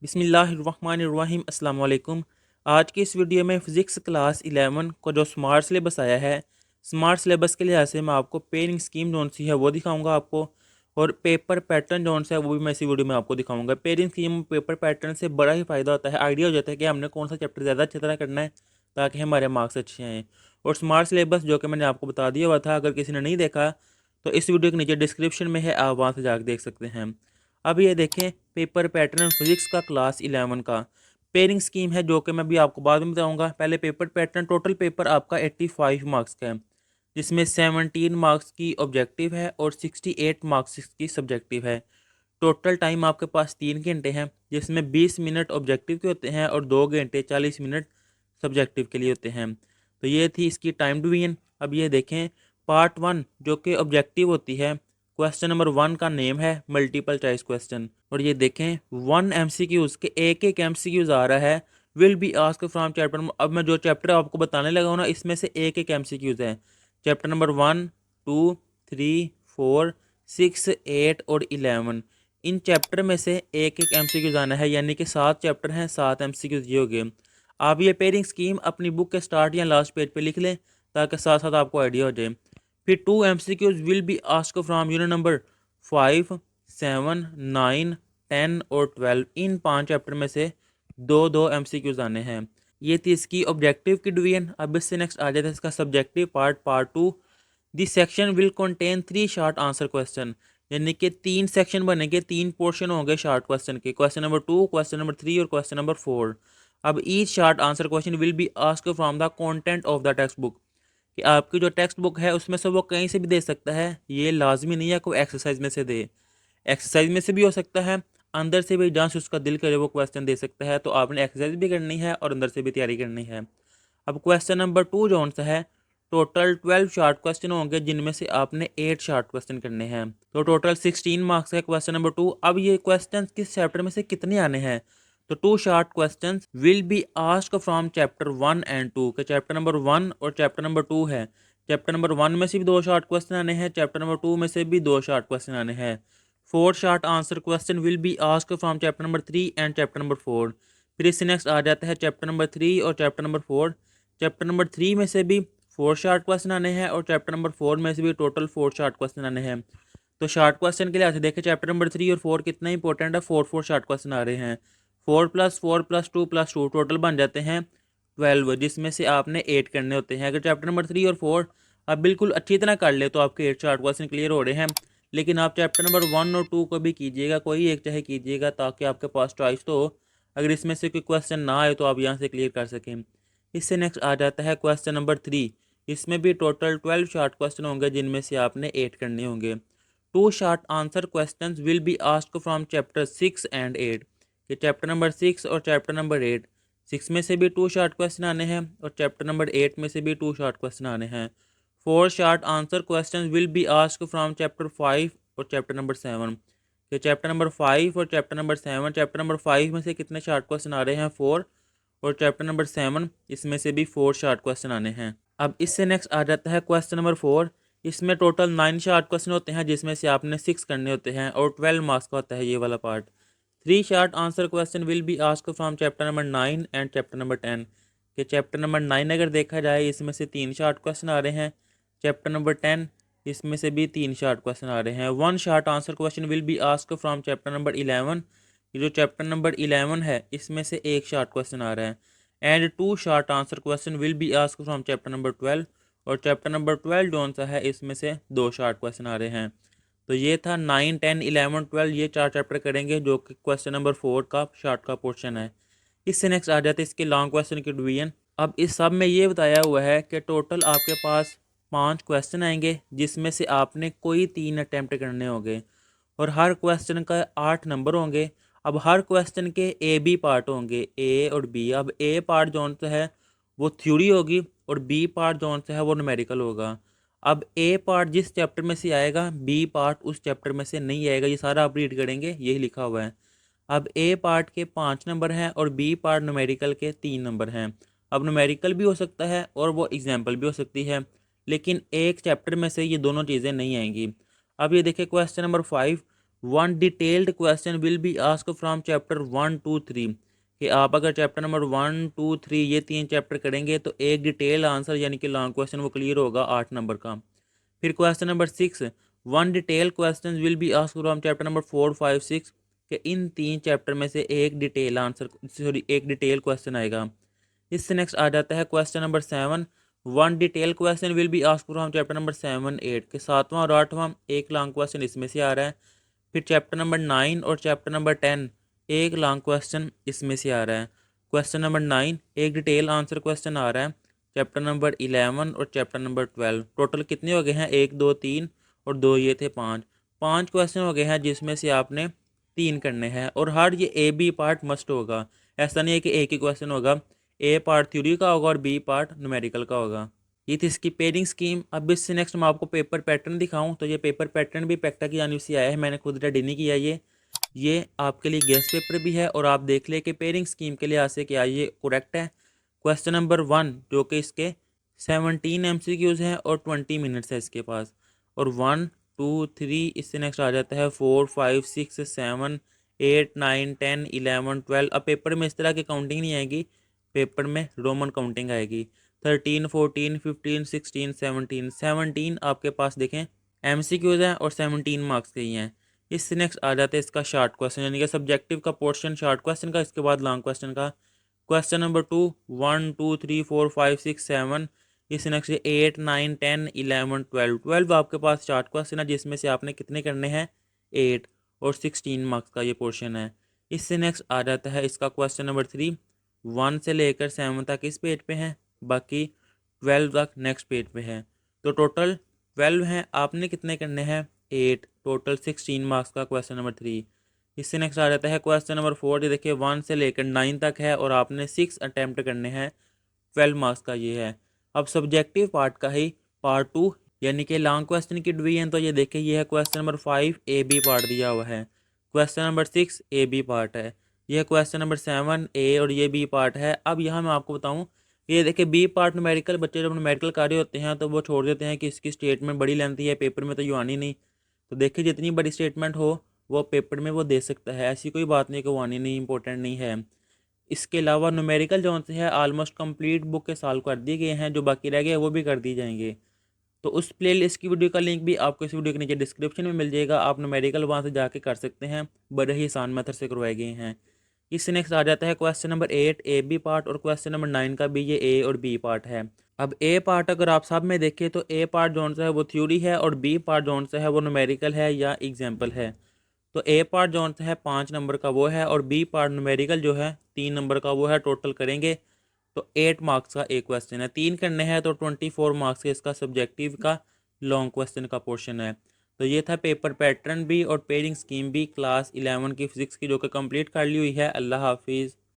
बिस्मिल्लाहिर्रहमानिर्रहीम अस्सलाम वालेकुम। आज की इस वीडियो में फ़िज़िक्स क्लास 11 को जो स्मार्ट सिलेबस आया है, स्मार्ट सिलेबस के लिहाज से मैं आपको पेयरिंग स्कीम जौन सी है वो दिखाऊंगा आपको, और पेपर पैटर्न जौन सा है वो भी मैं इसी वीडियो में आपको दिखाऊंगा। पेयरिंग स्कीम पेपर पैटर्न से बड़ा ही फ़ायदा होता है, आइडिया हो जाता है कि हमने कौन सा चैप्टर ज़्यादा अच्छी तरह करना है ताकि हमारे मार्क्स अच्छे आएँ। और स्मार्ट सिलेबस जो कि मैंने आपको बता दिया हुआ था, अगर किसी ने नहीं देखा तो इस वीडियो के नीचे डिस्क्रिप्शन में है, आप वहाँ से जाकर देख सकते हैं। अब ये देखें, पेपर पैटर्न फिजिक्स का क्लास 11 का पेयरिंग स्कीम है जो कि मैं भी आपको बाद में बताऊंगा। पहले पेपर पैटर्न, टोटल पेपर आपका 85 मार्क्स का है, जिसमें 17 मार्क्स की ऑब्जेक्टिव है और 68 मार्क्स की सब्जेक्टिव है। टोटल टाइम आपके पास 3 घंटे हैं, जिसमें 20 मिनट ऑब्जेक्टिव के होते हैं और 2 घंटे 40 मिनट सब्जेक्टिव के लिए होते हैं। तो ये थी इसकी टाइम डिवीजन। अब ये देखें, पार्ट 1 जो कि ऑब्जेक्टिव होती है, क्वेश्चन नंबर 1 का नेम है मल्टीपल चॉइस क्वेश्चन। और ये देखें 1 MCQs के एक एक MCQs आ रहा है, will be ask from chapter. अब मैं जो चैप्टर आपको बताने लगा हूँ ना, इसमें से एक एक MCQs है। चैप्टर नंबर 1, 2, 3, 4, 6, 8 और 11, इन चैप्टर में से एक एक MCQs आना है, यानी कि 7 चैप्टर हैं, 7 MCQs ये हो गए। आप ये पेयरिंग स्कीम अपनी बुक के स्टार्ट या लास्ट पेज पे लिख लें ताकि साथ साथ आपको आइडिया हो जाए। फिर 2 MCQs will be ask from unit number 5, 7, 9, 10 और 12, इन 5 चैप्टर में से दो दो MCQs आने हैं। ये थी इसकी ऑब्जेक्टिव की डिवीजन। अब इससे नेक्स्ट आ जाता है इसका subjective part, part 2। This section will contain 3 short answer question, यानी कि 3 सेक्शन बनेंगे, 3 पोर्शन होंगे शॉर्ट क्वेश्चन के, क्वेश्चन नंबर 2, क्वेश्चन नंबर 3 और क्वेश्चन नंबर 4। अब each short answer question will be ask from the content of the text book, कि आपकी जो टेक्स्ट बुक है उसमें से वो कहीं से भी दे सकता है, ये लाजमी नहीं है कोई एक्सरसाइज में से दे। एक्सरसाइज में से भी हो सकता है, अंदर से भी जहाँ से उसका दिल करे वो क्वेश्चन दे सकता है। तो आपने एक्सरसाइज भी करनी है और अंदर से भी तैयारी करनी है। अब क्वेश्चन नंबर 2 जो सा है, टोटल 12 शॉर्ट क्वेश्चन होंगे, जिनमें से आपने 8 शॉर्ट क्वेश्चन करने हैं। तो टोटल 16 मार्क्स है क्वेश्चन नंबर 2। अब ये क्वेश्चन किस चैप्टर में से कितने आने हैं, तो 2 short question will be asked from chapter 1 and 2, के चैप्टर नंबर 1 और चैप्टर नंबर 2 है। चैप्टर नंबर 1 में से भी 2 शॉर्ट क्वेश्चन आने हैं, चैप्टर नंबर 2 में से भी 2 शॉर्ट क्वेश्चन आने हैं। 4 short answer question will be asked from chapter number 3 and chapter number 4। फिर इससे नेक्स्ट आ जाता है चैप्टर नंबर 3 और चैप्टर नंबर 4। चैप्टर नंबर 3 में से भी 4 शॉर्ट क्वेश्चन आने हैं और चैप्टर नंबर 4 में से भी टोटल 4 शॉर्ट क्वेश्चन आने हैं। तो शॉर्ट क्वेश्चन के लिहाज से देखें, चैप्टर नंबर 3 और 4 कितना इंपॉर्टेंट है, 4 शॉर्ट क्वेश्चन आ रहे हैं। 4+4+2+2 टोटल बन जाते हैं 12, जिसमें से आपने 8 करने होते हैं। अगर चैप्टर नंबर 3 और 4 आप बिल्कुल अच्छी तरह कर ले तो आपके 8 शॉर्ट क्वेश्चन क्लियर हो रहे हैं। लेकिन आप चैप्टर नंबर 1 और 2 को भी कीजिएगा, कोई एक चाहे कीजिएगा, ताकि आपके पास चॉइस तो हो, अगर इसमें से कोई क्वेश्चन ना आए तो आप यहाँ से क्लियर कर सकें। इससे नेक्स्ट आ जाता है क्वेश्चन नंबर 3। इसमें भी टोटल 12 शॉर्ट क्वेश्चन होंगे, जिनमें से आपने 8 करने होंगे। 2 short answer questions will be asked from chapter 6 and 8, कि चैप्टर नंबर 6 और चैप्टर नंबर 8, 6 में से भी 2 शॉर्ट क्वेश्चन आने हैं और चैप्टर नंबर 8 में से भी 2 शॉर्ट क्वेश्चन आने हैं। 4 short answer questions will be asked from chapter 5 और चैप्टर नंबर 7, कि चैप्टर नंबर 5 और चैप्टर नंबर 7, चैप्टर नंबर 5 में से कितने शॉर्ट क्वेश्चन आ रहे हैं, 4, और चैप्टर नंबर 7 इसमें से भी 4 शॉर्ट क्वेश्चन आने हैं। अब इससे नेक्स्ट आ जाता है क्वेश्चन नंबर 4। इसमें टोटल 9 शॉर्ट क्वेश्चन होते हैं, जिसमें से आपने 6 करने होते हैं और 12 मार्क्स का होता है ये वाला part. 3 short answer question will be asked from chapter number 9 and chapter number 10, कि चैप्टर नंबर 9 अगर देखा जाए इसमें से 3 शॉर्ट क्वेश्चन आ रहे हैं, चैप्टर नंबर 10 इसमें से भी 3 शॉर्ट क्वेश्चन आ रहे हैं। 1 short answer question will be asked from chapter number 11, ये जो चैप्टर नंबर 11 है इसमें से 1 शॉर्ट क्वेश्चन आ रहा है। And 2 short answer question will be asked from chapter number 12, और चैप्टर नंबर 12 जौन सा है इसमें से 2 शॉर्ट क्वेश्चन आ रहे हैं। तो ये था 9, 10, 11, 12, ये 4 चैप्टर करेंगे, जो कि क्वेश्चन नंबर 4 का शॉर्ट का पोर्शन है। इससे नेक्स्ट आ जाते हैं इसके लॉन्ग क्वेश्चन की डिवीजन। अब इस सब में ये बताया हुआ है कि टोटल आपके पास 5 क्वेश्चन आएंगे, जिसमें से आपने कोई 3 अटैम्प्ट करने होंगे, और हर क्वेश्चन का 8 नंबर होंगे। अब हर क्वेश्चन के ए बी पार्ट होंगे, ए और बी। अब ए पार्ट जौन सा है वो थ्योरी होगी और बी पार्ट जौन सा है वो न्यूमेरिकल होगा। अब ए पार्ट जिस चैप्टर में से आएगा, बी पार्ट उस चैप्टर में से नहीं आएगा, ये सारा आप रीड करेंगे, यही लिखा हुआ है। अब ए पार्ट के 5 नंबर हैं और बी पार्ट न्यूमेरिकल के 3 नंबर हैं। अब न्यूमेरिकल भी हो सकता है और वो एग्जाम्पल भी हो सकती है, लेकिन एक चैप्टर में से ये दोनों चीज़ें नहीं आएंगी। अब ये देखिए question number 5। One detailed question will be ask from chapter 1, 2, 3 कि आप अगर चैप्टर नंबर 1, 2, 3 ये 3 चैप्टर करेंगे तो एक डिटेल आंसर यानी कि लॉन्ग क्वेश्चन वो क्लियर होगा 8 नंबर का। फिर question number 6, one detail question will be ask from chapter number 4, 5, 6 कि इन 3 चैप्टर में से एक डिटेल आंसर सॉरी एक डिटेल क्वेश्चन आएगा। इससे नेक्स्ट आ जाता है question number 7, one detail question will be ask from chapter number 7, 8 के 7वां और 8वां एक लॉन्ग क्वेश्चन इसमें से आ रहा है। फिर चैप्टर नंबर 9 और चैप्टर नंबर 10 एक लॉन्ग क्वेश्चन इसमें से आ रहा है। क्वेश्चन नंबर 9 एक डिटेल आंसर क्वेश्चन आ रहा है। चैप्टर नंबर 11 और चैप्टर नंबर 12 टोटल कितने हो गए हैं, 1, 2, 3 और 2 ये थे 5, 5 क्वेश्चन हो गए हैं जिसमें से आपने 3 करने हैं। और हर ये ए बी पार्ट मस्ट होगा, ऐसा नहीं है कि एक ही क्वेश्चन होगा, ए पार्ट थ्योरी का होगा और बी पार्ट न्यूमेरिकल का होगा। ये थी इसकी पेयरिंग स्कीम। अब इससे नेक्स्ट मैं आपको पेपर पैटर्न दिखाऊं तो ये पेपर पैटर्न भी पैक्टा की जानिब से आया है, मैंने खुद रेडी नहीं किया ये आपके लिए गेस्ट पेपर भी है और आप देख ले कि पेयरिंग स्कीम के लिहाज से क्या ये करेक्ट है। क्वेश्चन नंबर 1 जो कि इसके 17 MCQs हैं और 20 मिनट्स है इसके पास, और 1, 2, 3 इससे नेक्स्ट आ जाता है 4, 5, 6, 7, 8, 9, 10, 11, 12। अब पेपर में इस तरह की काउंटिंग नहीं आएगी, पेपर में रोमन काउंटिंग आएगी। 13, 14, 15, 16, 17 आपके पास देखें MCQs हैं और 17 मार्क्स के ही हैं। इससे नेक्स्ट आ जाता है इसका शॉर्ट क्वेश्चन यानी कि सब्जेक्टिव का पोर्शन शॉर्ट क्वेश्चन का, इसके बाद लॉन्ग क्वेश्चन का। क्वेश्चन नंबर 2, 1, 2, 3, 4, 5, 6, 7 इससे नेक्स्ट 8, 9, 10, 11, 12 आपके पास शॉर्ट क्वेश्चन है जिसमें से आपने कितने करने हैं 8 और 16 मार्क्स का ये पोर्शन है। इससे नेक्स्ट आ जाता है इसका क्वेश्चन नंबर 3, 1 से लेकर 7 तक इस पेज पे हैं, बाकी 12 तक नेक्स्ट पेज पे है। तो टोटल 12 हैं, आपने कितने करने हैं 8, टोटल 16 मार्क्स का क्वेश्चन नंबर 3। इससे नेक्स्ट आ जाता है क्वेश्चन नंबर 4, ये देखिए 1 से लेकर 9 तक है और आपने 6 अटैम्प्ट करने हैं, 12 मार्क्स का ये है। अब सब्जेक्टिव पार्ट का ही पार्ट 2 यानी कि लॉन्ग क्वेश्चन की डिवीजन तो ये देखिए ये है question number 5 A B part दिया हुआ है, question number 6 A B part है, यह क्वेश्चन नंबर 7 ए और ये बी पार्ट है। अब यहाँ मैं आपको बताऊँ, ये देखिए बी पार्ट न्यूमेरिकल, बच्चे जब न्यूमेरिकल कार्य होते हैं तो वो छोड़ देते हैं कि इसकी स्टेटमेंट बड़ी लेंथी है, पेपर में तो यूँ आनी नहीं। तो देखिए जितनी बड़ी स्टेटमेंट हो वो पेपर में वो दे सकता है, ऐसी कोई बात नहीं कि वो आनी नहीं, इंपॉर्टेंट नहीं है। इसके अलावा न्यूमेरिकल जो से है ऑलमोस्ट कंप्लीट बुक के सॉल्व कर दिए गए हैं, जो बाकी रह गए वो भी कर दिए जाएंगे। तो उस प्ले लिस्ट की वीडियो का लिंक भी आपको इस वीडियो के नीचे डिस्क्रिप्शन में मिल जाएगा, आप न्यूमेरिकल वहाँ से जाके कर सकते हैं, बड़े ही आसान मेथड से करवाए गए हैं। इससे नेक्स्ट आ जाता है question number 8 A B part और क्वेश्चन नंबर 9 का भी ये ए और बी पार्ट है। अब ए पार्ट अगर आप सब में देखें तो ए पार्ट जोन सा है वो थ्योरी है और बी पार्ट जोन सा है वो न्यूमेरिकल है या एग्जाम्पल है। तो ए पार्ट जोन सा है 5 नंबर का वो है और बी पार्ट न्यूमेरिकल जो है 3 नंबर का वो है। टोटल करेंगे तो 8 मार्क्स का एक क्वेश्चन है, 3 करने हैं तो 24 मार्क्स के इसका सब्जेक्टिव का लॉन्ग क्वेश्चन का पोर्शन है। तो ये था पेपर पैटर्न भी और पेयरिंग स्कीम भी क्लास 11 की फिजिक्स की, जो कि कंप्लीट कर ली हुई है। अल्लाह हाफिज़।